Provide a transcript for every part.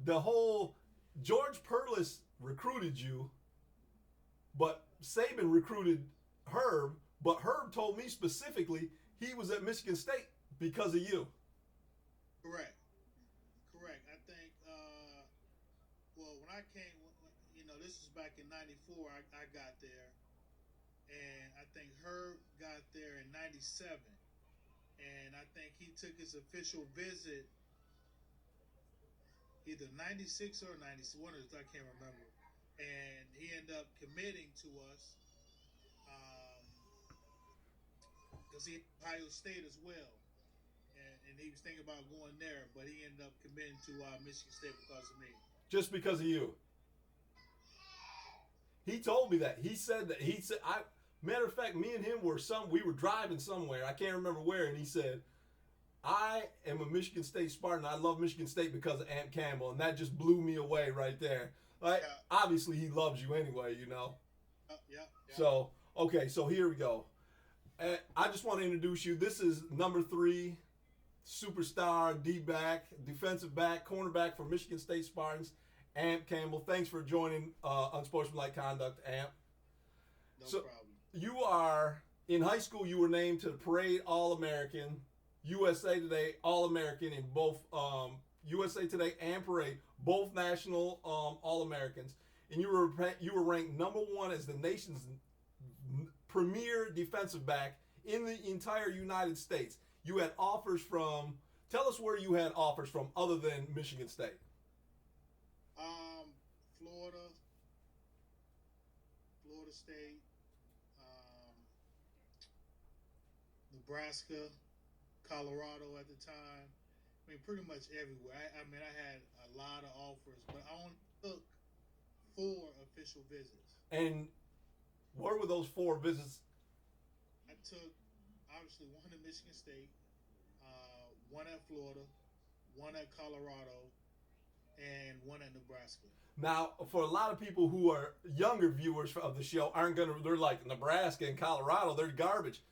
the whole George Perlis recruited you, but Saban recruited Herb. But Herb told me specifically he was at Michigan State because of you. Correct. Correct. I think. Well, when I came, this was back in '94. I got there, and I think Herb got there in '97, and I think he took his official visit either '96 or '96. One of the I can't remember, and he ended up committing to us because he had Ohio State as well, and he was thinking about going there, but he ended up committing to Michigan State because of me. Just because of you. He told me that. He said that. He said, I. Matter of fact, me and him we were driving somewhere. I can't remember where, and he said, I am a Michigan State Spartan. I love Michigan State because of Aunt Campbell, and that just blew me away right there. Like, Yeah, obviously, he loves you anyway, you know. yeah, yeah. So, okay, so here we go. I just want to introduce you. This is number 3, superstar, D-back, defensive back, cornerback for Michigan State Spartans, Amp Campbell. Thanks for joining Unsportsmanlike Conduct, Amp. No So, problem. you are, in high school, you were named to the Parade All-American, USA Today All-American in both USA Today and Parade, both national All-Americans. And you were ranked number 1 as the nation's premier defensive back in the entire United States. You had offers from, tell us where you had offers from other than Michigan State. Florida, Florida State, Nebraska, Colorado at the time. I mean, pretty much everywhere. I mean, I had a lot of offers, but I only took 4 official visits. And where were those 4 visits? I took obviously one at Michigan State, one at Florida, one at Colorado, and one at Nebraska. Now, for a lot of people who are younger viewers of the show, they're like Nebraska and Colorado, they're garbage.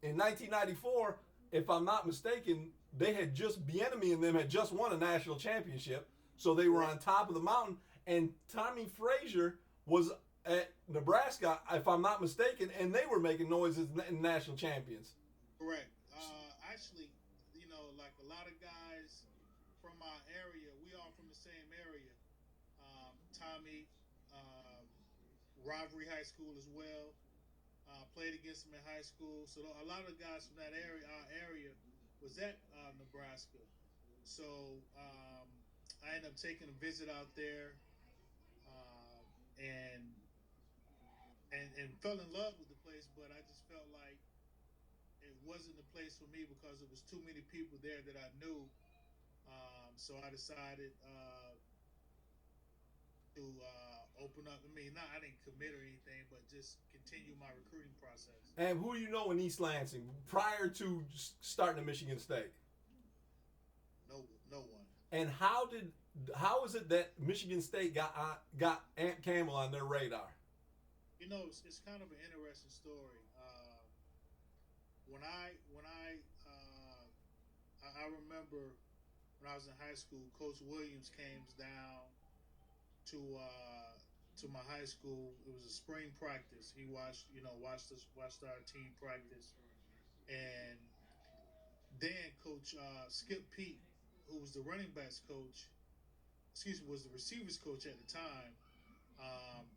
In 1994, if I'm not mistaken, Bieniemy and them had just won a national championship, so they were on top of the mountain. And Tommy Frazier was at Nebraska, if I'm not mistaken, and they were making noises in national champions. Correct. Actually, like a lot of guys from our area, we all from the same area. Tommy, Rivalry High School as well. Played against him in high school. So a lot of guys from that area, our area, was at Nebraska. So I ended up taking a visit out there, and fell in love with the place. But I just felt like it wasn't the place for me because it was too many people there that I knew. So I decided to open up. I mean, I didn't commit or anything, but just continue my recruiting process. And who do you know in East Lansing prior to starting at Michigan State? No one. And how is it that Michigan State got Aunt Campbell on their radar? It's kind of an interesting story. When I remember when I was in high school, Coach Williams came down to my high school. It was a spring practice. He watched our team practice, and then Coach Skip Pete, who was the running backs coach, was the receivers coach at the time.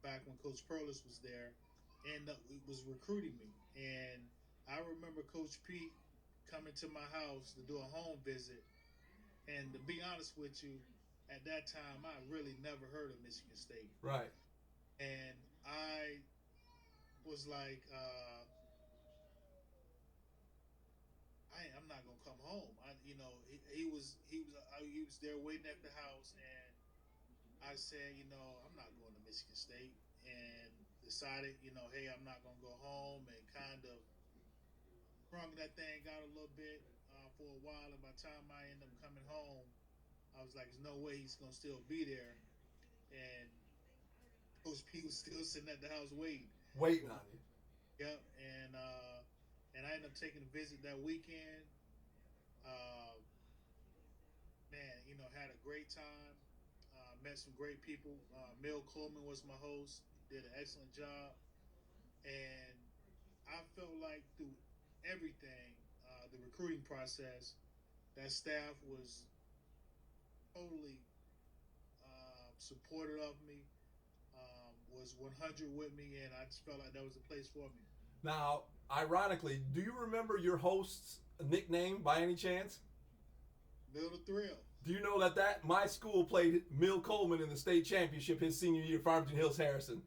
Back when Coach Perlis was there, and was recruiting me. And I remember Coach Pete coming to my house to do a home visit. And to be honest with you, at that time, I really never heard of Michigan State. Right. And I was like, I'm not gonna come home. He was there waiting at the house, and I said, I'm not going to Michigan State, and decided, hey, I'm not gonna go home, and kind of sprung that thing out a little bit for a while. And by the time I ended up coming home, I was like, there's no way he's gonna still be there, and Coach P was still sitting at the house waiting on you. Yep, and I ended up taking a visit that weekend. Man, had a great time. met some great people. Mel Coleman was my host. Did an excellent job, and I felt like through everything, the recruiting process, that staff was totally supportive of me, was 100 with me, and I just felt like that was the place for me. Now, ironically, do you remember your host's nickname by any chance? Mill the thrill. Do you know that my school played Mill Coleman in the state championship his senior year, Farmington Hills Harrison.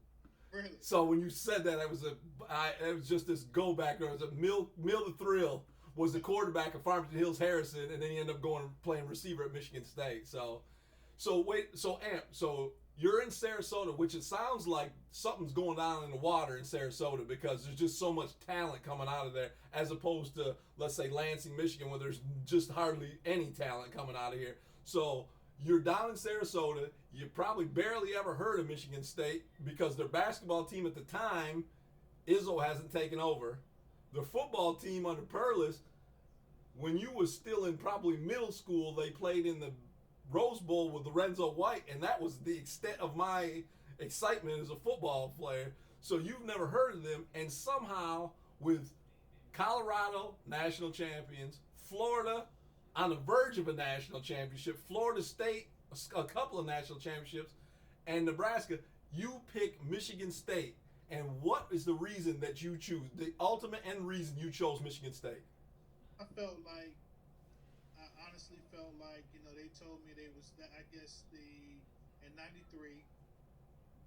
Really? So when you said that, it was just this go back. It was a Mill the Thrill was the quarterback of Farmington Hills Harrison, and then he ended up going and playing receiver at Michigan State. So Amp, so you're in Sarasota, which it sounds like something's going down in the water in Sarasota because there's just so much talent coming out of there, as opposed to, let's say, Lansing, Michigan, where there's just hardly any talent coming out of here. So you're down in Sarasota. You probably barely ever heard of Michigan State because their basketball team at the time, Izzo hasn't taken over. The football team under Perlis, when you was still in probably middle school, they played in the Rose Bowl with Lorenzo White, and that was the extent of my excitement as a football player. So you've never heard of them, and somehow with Colorado, national champions, Florida on the verge of a national championship, Florida State, a couple of national championships, and Nebraska, you pick Michigan State. And what is the reason that you choose, the ultimate end reason you chose Michigan State? I honestly felt like, they told me I guess in '93,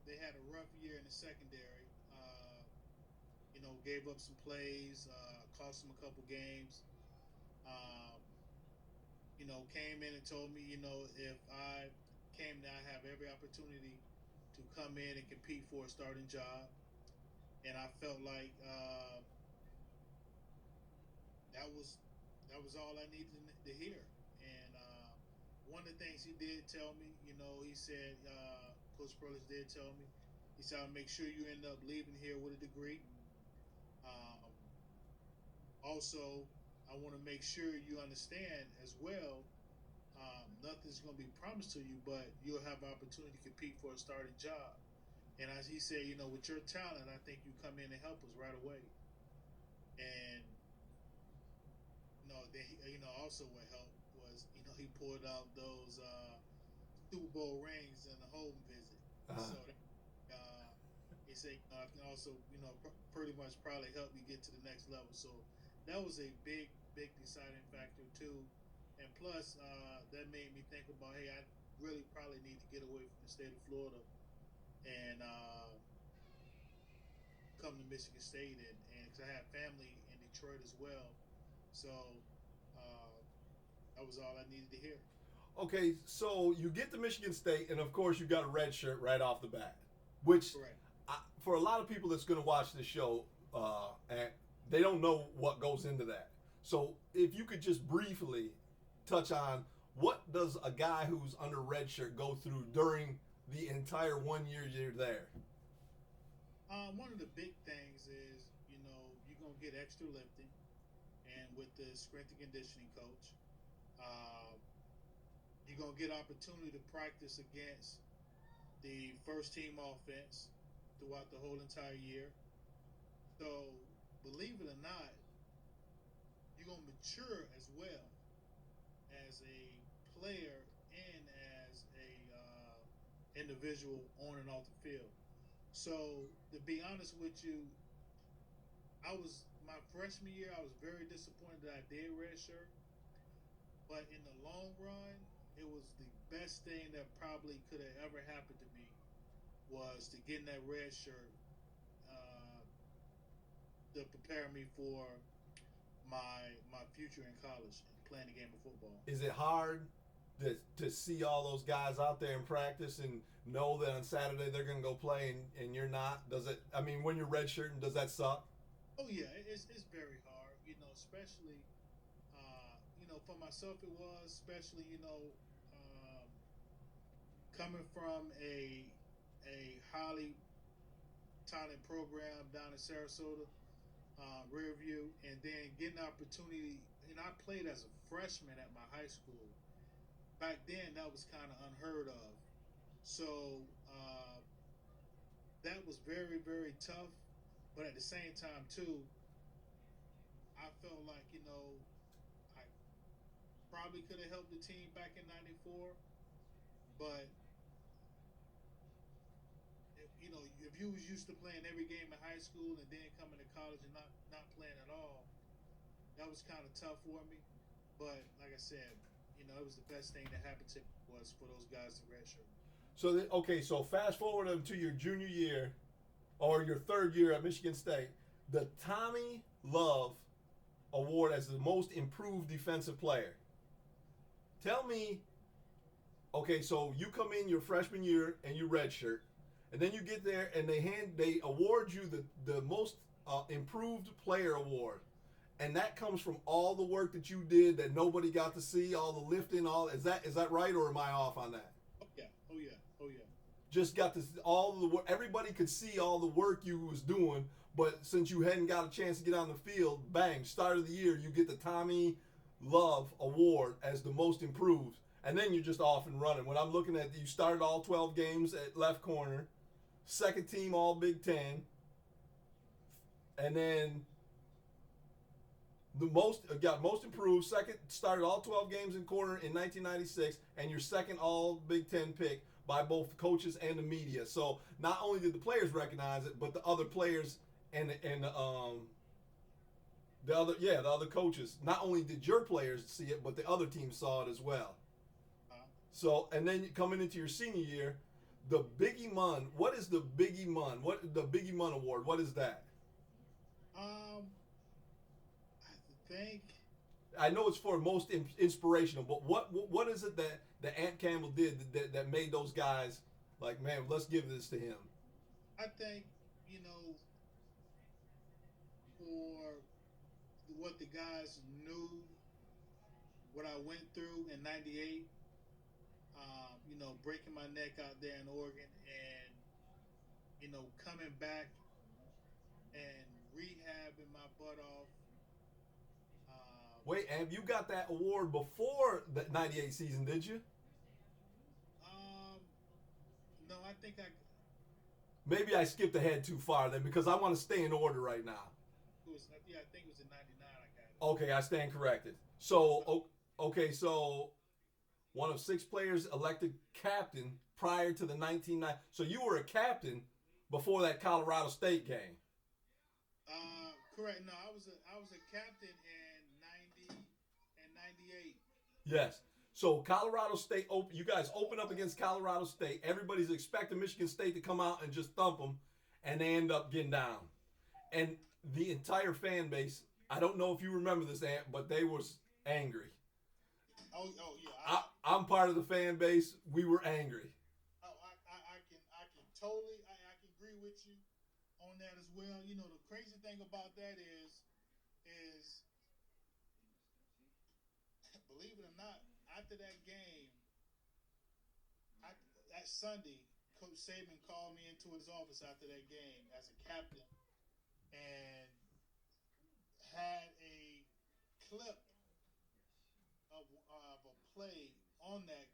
they had a rough year in the secondary. Gave up some plays, cost them a couple games. Came in and told me, if I came there, I have every opportunity to come in and compete for a starting job. And I felt like that was all I needed to hear. And one of the things he did tell me, he said, Coach Perlis did tell me, he said, I'll make sure you end up leaving here with a degree. Also, I want to make sure you understand as well, nothing's going to be promised to you, but you'll have an opportunity to compete for a starting job. And as he said, with your talent, I think you come in and help us right away. And also what helped was, he pulled out those Super Bowl rings and the home visit. Uh-huh. So he said, I can also, pretty much probably help you get to the next level. So that was a big deciding factor too. And plus, that made me think about, hey, I really probably need to get away from the state of Florida and come to Michigan State, and because I have family in Detroit as well, so that was all I needed to hear. Okay, so you get to Michigan State, and of course you got a red shirt right off the bat, which for a lot of people that's going to watch this show, and they don't know what goes into that. So if you could just briefly touch on what does a guy who's under red shirt go through during the entire 1 year you're there? One of the big things is, you're going to get extra lifting, and with the strength and conditioning coach, you're going to get opportunity to practice against the first team offense throughout the whole entire year. So, believe it or not, you're going to mature as well as a player and as a individual on and off the field. So, to be honest with you, my freshman year, I was very disappointed that I did redshirt. But in the long run, it was the best thing that probably could have ever happened to me was to get in that red shirt to prepare me for my future in college and playing the game of football. Is it hard to see all those guys out there in practice and know that on Saturday they're going to go play and you're not? When you're redshirting, does that suck? Oh yeah, it's very hard, especially for myself it was, especially coming from a highly talented program down in Sarasota, Riverview, and then getting the opportunity. I played as a freshman at my high school. Back then, that was kind of unheard of. So that was very, very tough. But at the same time, too, I felt like, I probably could have helped the team back in '94. But, if you was used to playing every game in high school and then coming to college and not playing at all, that was kind of tough for me. But like I said, it was the best thing that happened to me was for those guys to redshirt. So okay, so fast forward to your junior year or your third year at Michigan State, the Tommy Love Award as the most improved defensive player. Tell me, okay, so you come in your freshman year and you redshirt, and then you get there and they award you the most improved player award, and that comes from all the work that you did that nobody got to see, all the lifting, all is that right or am I off on that? Oh yeah, oh yeah, oh yeah. Just got to all the work. Everybody could see all the work you was doing, but since you hadn't got a chance to get on the field, bang! Start of the year, you get the Tommy Love Award as the most improved, and then you're just off and running. When I'm looking at you started all 12 games at left corner, second team All Big Ten, and then the most improved. Second started all 12 games in corner in 1996, and your second All Big Ten pick by both the coaches and the media. So not only did the players recognize it, but the other players and the other coaches. Not only did your players see it, but the other teams saw it as well. Uh, So and then coming into your senior year, the Biggie Munn. What is the Biggie Munn? What the Biggie Munn Award? What is that? I think I know it's for most inspirational, but what is it that Ant Campbell did that made those guys like, man, let's give this to him? I think for what the guys knew, what I went through in '98. Breaking my neck out there in Oregon, and coming back and rehabbing my butt off. Wait, and you got that award before the '98 season, did you? Um, no, I think Maybe I skipped ahead too far then because I want to stay in order right now. it was. Yeah, I think it was in '99. I got it. Okay, I stand corrected. So, okay, so one of 6 players elected captain prior to the 1990. So you were a captain before that Colorado State game. Correct. No, I was a captain in '98. Yes. So Colorado State, you guys open up against Colorado State. Everybody's expecting Michigan State to come out and just thump them, and they end up getting down. And the entire fan base, I don't know if you remember this, Ant, but they was angry. Oh yeah. I'm part of the fan base. We were angry. I can totally I can agree with you on that as well. The crazy thing about that is believe it or not, after that game, that Sunday, Coach Saban called me into his office after that game as a captain and had a clip of a play on that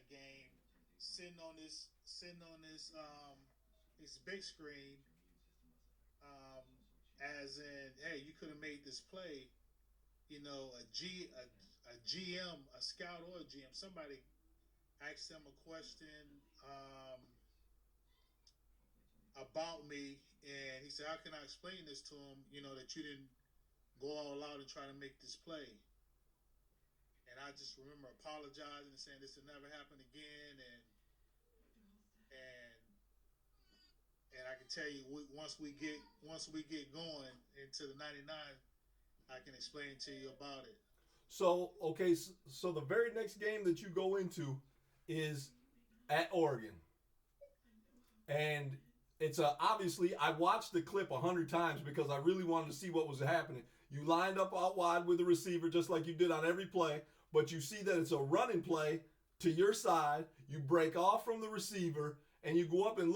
game sitting on this big screen, as in, hey, you could have made this play. A GM, a scout or a GM, somebody asked him a question about me, and he said, "How can I explain this to him? That you didn't go all out and try to make this play." And I just remember apologizing and saying this will never happen again, and and I can tell you once we get going into the '99, I can explain to you about it. So, okay, so the very next game that you go into is at Oregon. And it's obviously, I watched the clip 100 times because I really wanted to see what was happening. You lined up out wide with the receiver just like you did on every play, but you see that it's a running play to your side. You break off from the receiver, and you go up and